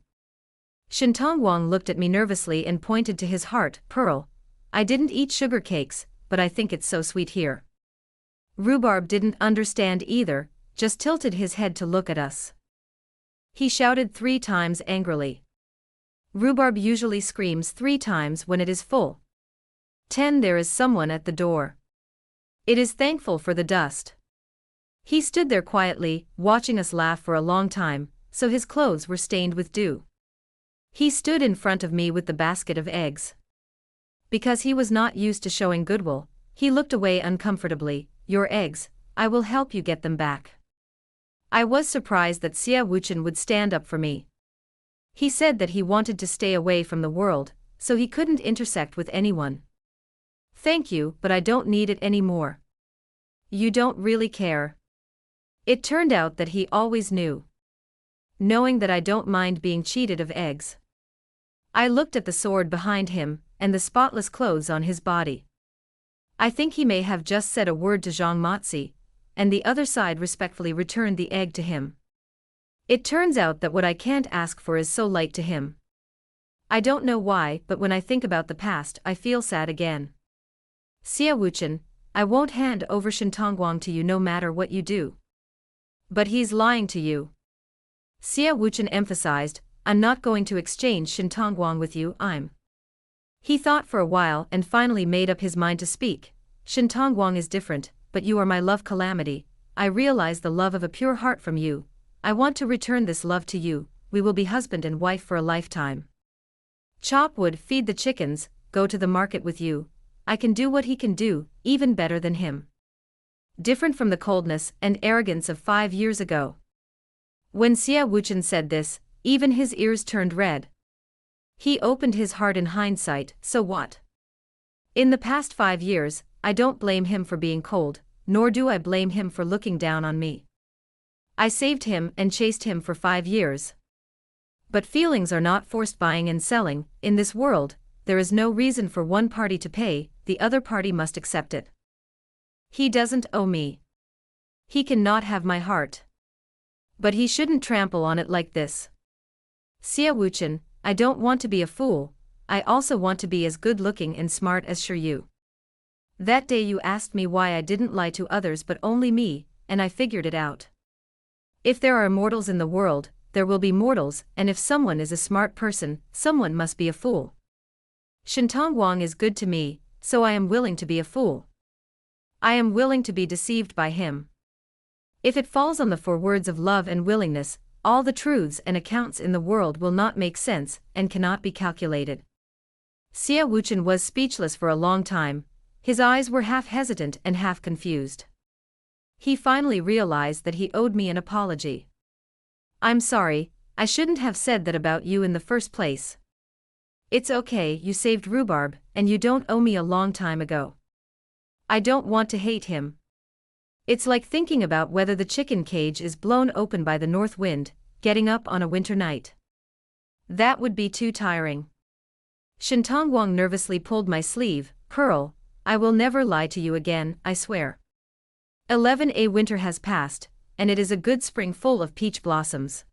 Shintongwang looked at me nervously and pointed to his heart. Pearl, I didn't eat sugar cakes, but I think it's so sweet here. Rhubarb didn't understand either, just tilted his head to look at us. He shouted 3 times angrily. Rhubarb usually screams 3 times when it is full. 10 There is someone at the door. It is thankful for the dust. He stood there quietly, watching us laugh for a long time, so his clothes were stained with dew. He stood in front of me with the basket of eggs. Because he was not used to showing goodwill, he looked away uncomfortably. Your eggs, I will help you get them back. I was surprised that Xia Wuchen would stand up for me. He said that he wanted to stay away from the world, so he couldn't intersect with anyone. Thank you, but I don't need it anymore. You don't really care. It turned out that he always knew. Knowing that I don't mind being cheated of eggs. I looked at the sword behind him, and the spotless clothes on his body. I think he may have just said a word to Zhang Mozi, and the other side respectfully returned the egg to him. It turns out that what I can't ask for is so light to him. I don't know why, but when I think about the past, I feel sad again. Xia Wuchen, I won't hand over Shintongguang to you no matter what you do. But he's lying to you. Xia Wuchen emphasized, I'm not going to exchange Shintongguang with you, He thought for a while and finally made up his mind to speak. Shintongguang is different, but you are my love calamity. I realize the love of a pure heart from you. I want to return this love to you. We will be husband and wife for a lifetime. Chop wood, feed the chickens, go to the market with you. I can do what he can do, even better than him. Different from the coldness and arrogance of 5 years ago. When Xia Wuchen said this, even his ears turned red. He opened his heart in hindsight, so what? In the past 5 years, I don't blame him for being cold, nor do I blame him for looking down on me. I saved him and chased him for 5 years. But feelings are not forced buying and selling. In this world, there is no reason for one party to pay, the other party must accept it. He doesn't owe me. He cannot have my heart. But he shouldn't trample on it like this. Xia Wuchen, I don't want to be a fool, I also want to be as good-looking and smart as Shiryu. That day you asked me why I didn't lie to others but only me, and I figured it out. If there are immortals in the world, there will be mortals, and if someone is a smart person, someone must be a fool. Shintongguang is good to me, so I am willing to be a fool. I am willing to be deceived by him. If it falls on the 4 words of love and willingness, all the truths and accounts in the world will not make sense and cannot be calculated. Xia Wuchen was speechless for a long time. His eyes were half hesitant and half confused. He finally realized that he owed me an apology. I'm sorry, I shouldn't have said that about you in the first place. It's okay, you saved Rhubarb, and you don't owe me a long time ago. I don't want to hate him. It's like thinking about whether the chicken cage is blown open by the north wind, getting up on a winter night. That would be too tiring. Shintongguang nervously pulled my sleeve. Pearl, I will never lie to you again, I swear. 11A winter has passed, and it is a good spring full of peach blossoms.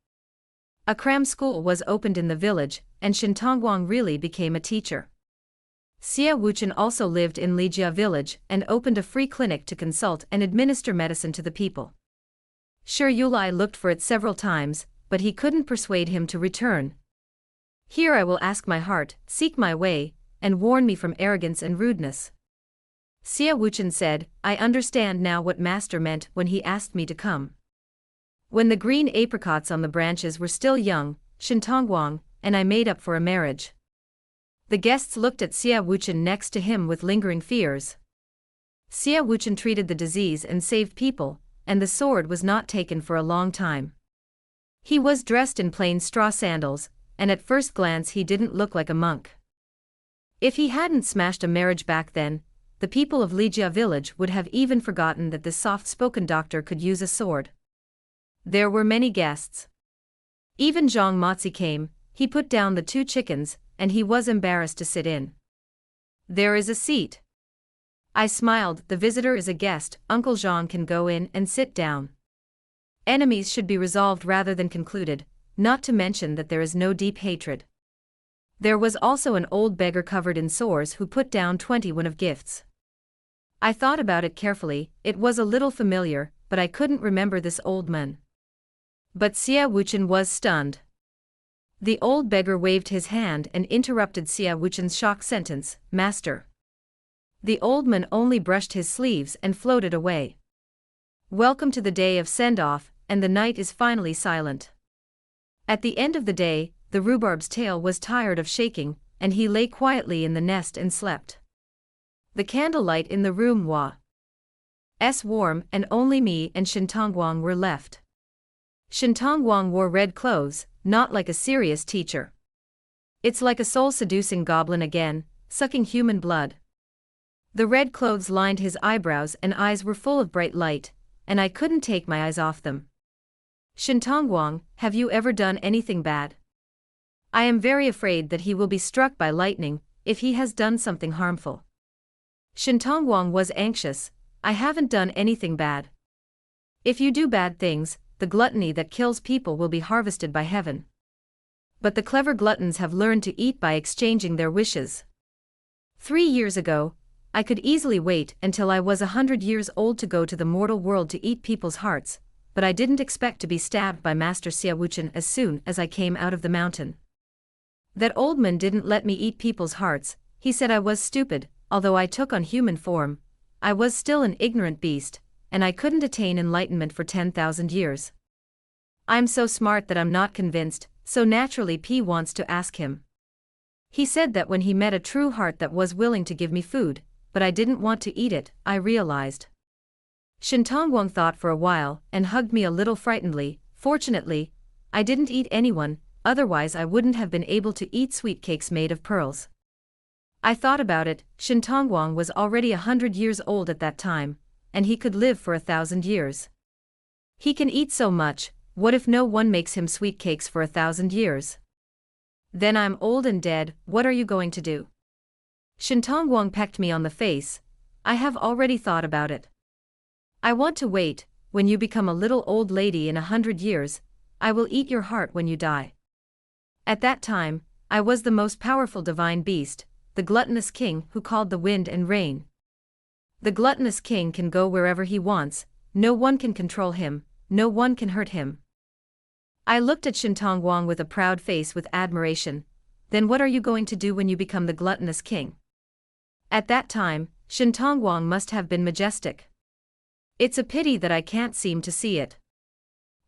A cram school was opened in the village, and Shintongguang really became a teacher. Xia Wuchen also lived in Lijia village and opened a free clinic to consult and administer medicine to the people. Sure, Yulai looked for it several times, but he couldn't persuade him to return. Here I will ask my heart, seek my way, and warn me from arrogance and rudeness. Xia Wuchen said, I understand now what master meant when he asked me to come. When the green apricots on the branches were still young, Shintongguang and I made up for a marriage. The guests looked at Xia Wuchen next to him with lingering fears. Xia Wuchen treated the disease and saved people, and the sword was not taken for a long time. He was dressed in plain straw sandals, and at first glance he didn't look like a monk. If he hadn't smashed a marriage back then, the people of Lijia village would have even forgotten that this soft-spoken doctor could use a sword. There were many guests. Even Zhang Mozi came. He put down the 2 chickens, and he was embarrassed to sit in. There is a seat. I smiled, the visitor is a guest, Uncle Zhang can go in and sit down. Enemies should be resolved rather than concluded, not to mention that there is no deep hatred. There was also an old beggar covered in sores who put down 21 of gifts. I thought about it carefully, it was a little familiar, but I couldn't remember this old man. But Xia Wuchen was stunned. The old beggar waved his hand and interrupted Xia Wuchen's shock sentence, Master. The old man only brushed his sleeves and floated away. Welcome to the day of send-off, and the night is finally silent. At the end of the day, the rhubarb's tail was tired of shaking, and he lay quietly in the nest and slept. The candlelight in the room was warm, and only me and Shintongwang were left. Shintongwang wore red clothes, not like a serious teacher. It's like a soul-seducing goblin again, sucking human blood. The red clothes lined his eyebrows and eyes were full of bright light, and I couldn't take my eyes off them. Shintongwang, have you ever done anything bad? I am very afraid that he will be struck by lightning, if he has done something harmful. Shintongwang was anxious. I haven't done anything bad. If you do bad things, the gluttony that kills people will be harvested by heaven. But the clever gluttons have learned to eat by exchanging their wishes. 3 years ago, I could easily wait until I was 100 years old to go to the mortal world to eat people's hearts, but I didn't expect to be stabbed by Master Xia Wuchen as soon as I came out of the mountain. That old man didn't let me eat people's hearts. He said I was stupid. Although I took on human form, I was still an ignorant beast, and I couldn't attain enlightenment for 10,000 years. I'm so smart that I'm not convinced, so naturally P wants to ask him. He said that when he met a true heart that was willing to give me food, but I didn't want to eat it, I realized. Shintongwang thought for a while and hugged me a little frightenedly. Fortunately, I didn't eat anyone, otherwise I wouldn't have been able to eat sweet cakes made of pearls. I thought about it. Shintongwang was already 100 years old at that time, and he could live for 1,000 years. He can eat so much. What if no one makes him sweet cakes for 1,000 years? Then I'm old and dead. What are you going to do? Shintongwang pecked me on the face. I have already thought about it. I want to wait. When you become a little old lady in 100 years, I will eat your heart when you die. At that time, I was the most powerful divine beast, the gluttonous king who called the wind and rain. The gluttonous king can go wherever he wants. No one can control him. No one can hurt him. I looked at Shintongwang with a proud face with admiration. Then what are you going to do when you become the gluttonous king? At that time, Shintongwang must have been majestic. It's a pity that I can't seem to see it.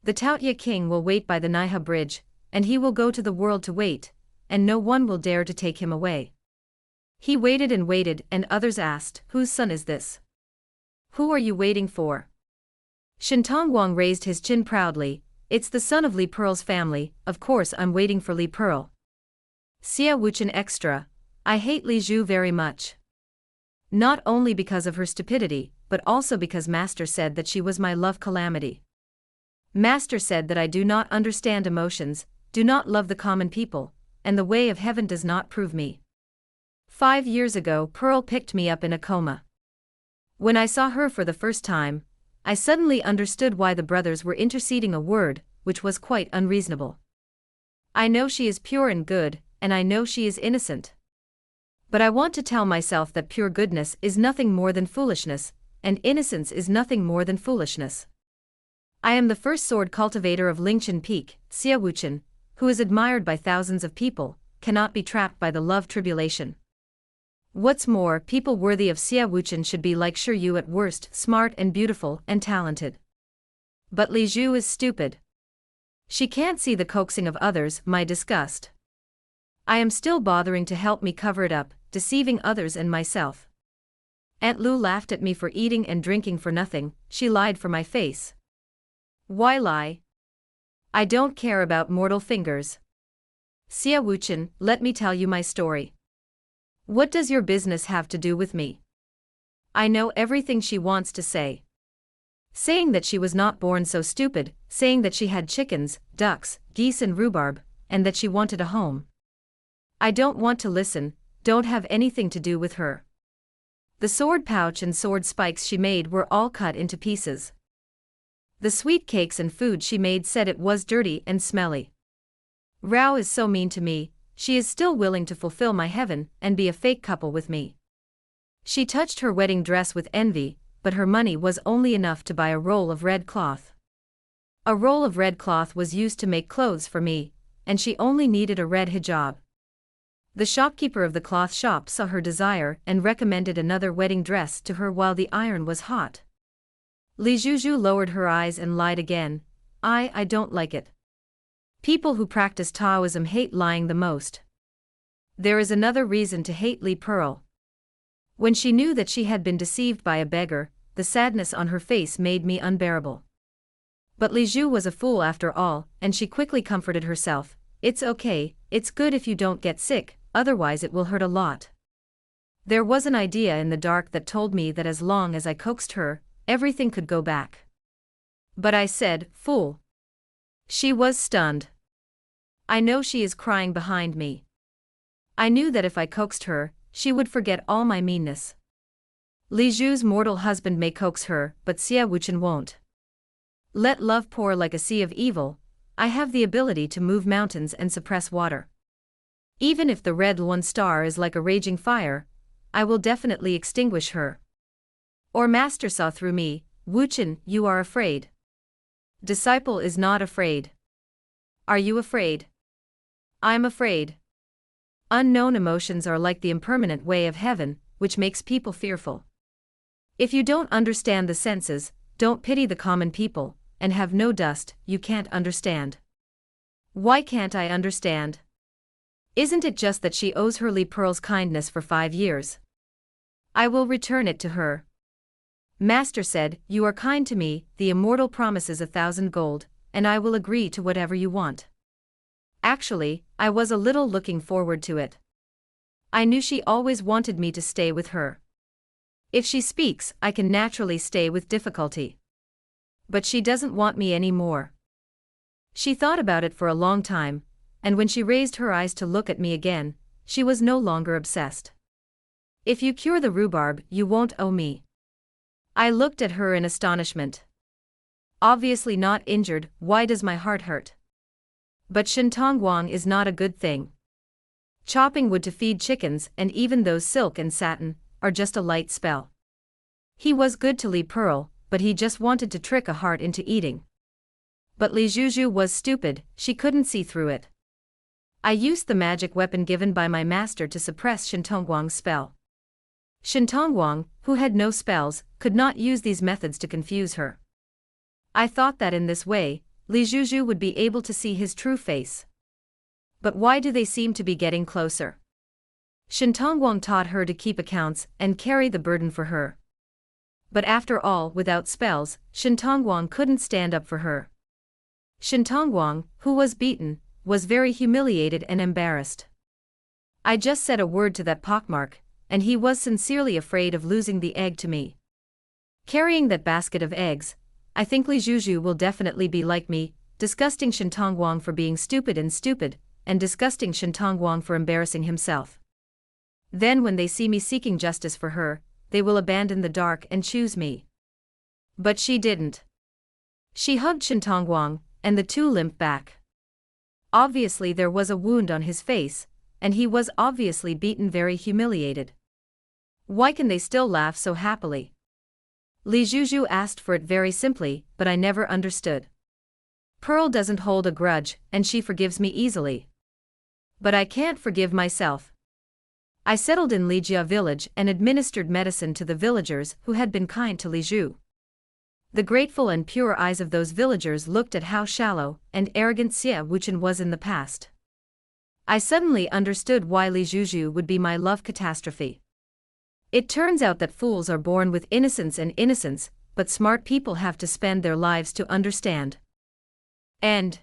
The Taotia king will wait by the Naiha bridge, and he will go to the world to wait, and no one will dare to take him away. He waited and waited, and others asked, whose son is this? Who are you waiting for? Shintongwang raised his chin proudly. It's the son of Li Pearl's family. Of course I'm waiting for Li Pearl. Xia Wuchen extra. I hate Li Zhu very much. Not only because of her stupidity, but also because Master said that she was my love calamity. Master said that I do not understand emotions, do not love the common people, and the way of heaven does not prove me. 5 years ago Pearl picked me up in a coma. When I saw her for the first time, I suddenly understood why the brothers were interceding a word, which was quite unreasonable. I know she is pure and good, and I know she is innocent. But I want to tell myself that pure goodness is nothing more than foolishness, and innocence is nothing more than foolishness. I am the first sword cultivator of Lingchen Peak. Xia Wuchen, who is admired by thousands of people, cannot be trapped by the love tribulation. What's more, people worthy of Xia Wuchen should be like Shi Yu at worst, smart and beautiful and talented. But Li Zhu is stupid. She can't see the coaxing of others, my disgust. I am still bothering to help me cover it up, deceiving others and myself. Aunt Lu laughed at me for eating and drinking for nothing. She lied for my face. Why lie? I don't care about mortal fingers. Xia Wuchen, let me tell you my story. What does your business have to do with me? I know everything she wants to say. Saying that she was not born so stupid, saying that she had chickens, ducks, geese and rhubarb, and that she wanted a home. I don't want to listen, don't have anything to do with her. The sword pouch and sword spikes she made were all cut into pieces. The sweet cakes and food she made said it was dirty and smelly. Rao is so mean to me. She is still willing to fulfill my heaven and be a fake couple with me. She touched her wedding dress with envy, but her money was only enough to buy a roll of red cloth. A roll of red cloth was used to make clothes for me, and she only needed a red hijab. The shopkeeper of the cloth shop saw her desire and recommended another wedding dress to her while the iron was hot. Li Zhuzhu lowered her eyes and lied again. I don't like it. People who practice Taoism hate lying the most. There is another reason to hate Li Pearl. When she knew that she had been deceived by a beggar, the sadness on her face made me unbearable. But Li Zhu was a fool after all, and she quickly comforted herself. It's okay, it's good if you don't get sick, otherwise it will hurt a lot. There was an idea in the dark that told me that as long as I coaxed her, everything could go back. But I said, fool. She was stunned. I know she is crying behind me. I knew that if I coaxed her, she would forget all my meanness. Li Zhu's mortal husband may coax her, but Xia Wuchen won't. Let love pour like a sea of evil. I have the ability to move mountains and suppress water. Even if the red Luan star is like a raging fire, I will definitely extinguish her. Or master saw through me. Wuchen, you are afraid. Disciple is not afraid. Are you afraid? I'm afraid. Unknown emotions are like the impermanent way of heaven, which makes people fearful. If you don't understand the senses, don't pity the common people, and have no dust, you can't understand. Why can't I understand? Isn't it just that she owes her Li Pearl's kindness for 5 years? I will return it to her. Master said, you are kind to me, the immortal promises 1,000 gold, and I will agree to whatever you want. Actually, I was a little looking forward to it. I knew she always wanted me to stay with her. If she speaks, I can naturally stay with difficulty. But she doesn't want me anymore. She thought about it for a long time, and when she raised her eyes to look at me again, she was no longer obsessed. If you cure the rhubarb, you won't owe me. I looked at her in astonishment. Obviously not injured, why does my heart hurt? But Shentong Wang is not a good thing. Chopping wood to feed chickens, and even those silk and satin, are just a light spell. He was good to Li Pearl, but he just wanted to trick a heart into eating. But Li Zhuzhu was stupid, she couldn't see through it. I used the magic weapon given by my master to suppress Shentong Wang's spell. Shentong Wang, who had no spells, could not use these methods to confuse her. I thought that in this way, Li Zhuzhu would be able to see his true face. But why do they seem to be getting closer? Shentong Wang taught her to keep accounts and carry the burden for her. But after all, without spells, Shentong Wang couldn't stand up for her. Shentong Wang, who was beaten, was very humiliated and embarrassed. I just said a word to that pockmark, and he was sincerely afraid of losing the egg to me. Carrying that basket of eggs, I think Li Zhuzhu will definitely be like me, disgusting Shentong Wang for being stupid, and disgusting Shentong Wang for embarrassing himself. Then when they see me seeking justice for her, they will abandon the dark and choose me. But she didn't. She hugged Shentong Wang, and the two limped back. Obviously there was a wound on his face, and he was obviously beaten, very humiliated. Why can they still laugh so happily? Li Zhuzhu asked for it very simply, but I never understood. Pearl doesn't hold a grudge, and she forgives me easily. But I can't forgive myself. I settled in Lijia village and administered medicine to the villagers who had been kind to Li Zhu. The grateful and pure eyes of those villagers looked at how shallow and arrogant Xia Wuchen was in the past. I suddenly understood why Li Zhuzhu would be my love catastrophe. It turns out that fools are born with innocence, but smart people have to spend their lives to understand. End.